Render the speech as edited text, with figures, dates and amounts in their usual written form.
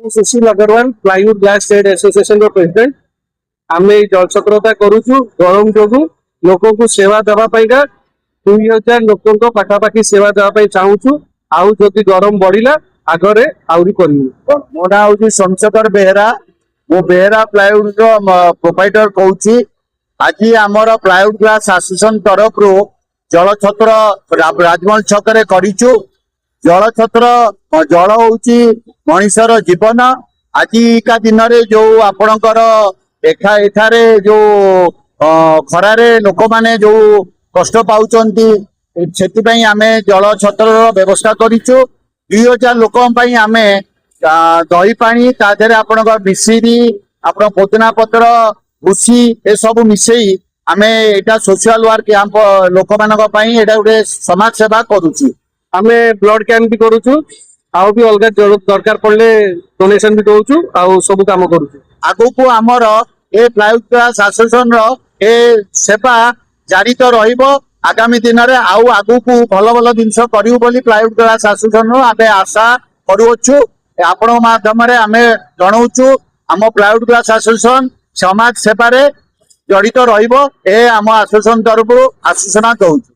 सुशील Agarwal plywood glass trade association रो president आम जल छत्रता करूछु गरम जोगु लोक को सेवा देवा पाइका 2000 लोक पाखापाखि सेवा देवा चाहूँ आउ जदि गरम बढ़ला आगरे आउरी करबू। मो ना हूँ सोमशेखर बेहरा मु बेहरा प्लाईवुड प्रोपाइटर कहूँ। आज आमर प्लाईवुड ग्लास एसोसिएशन तरफ रू जल छत्र राजमहल छक करूँ। जल छत्र जल हूँ मनीषर जीवन। आजिका दिन में जो आपणकर एठारे जो खरारे लोक माने जो कष्ट पाउछ से आम जल छत्र व्यवस्था करूँ। 2000 लोक आम दही पानी ताधे आपणकर मिश्री आप पुदीना पत्र भूसी ए सब मिसई आम यहाँ सोशल वर्क लोक मान गोटे समाज सेवा करुचु। आम ब्लड कैंप भी करूँ आउ भी अलग दरकार पड़े डोनेशन भी दौचु आउ सब काम करूँ। आगु को आमर ए प्लाईवुड ग्लास एसोसिएशन रो ए सेवा जारी तो रहिबो। आगामी दिन में आउ आगु को भल भल जिनस करूँ बोली प्लाईवुड ग्लास एसोसिएशन रो आमे आशा करूछु। आपण माध्यम आम जनाऊँ आम प्लाईवुड ग्लास एसोसिएशन समाज सेवा जड़ित रहिबो ए आम एसोसिएशन तरफ आश्वासन दउछु।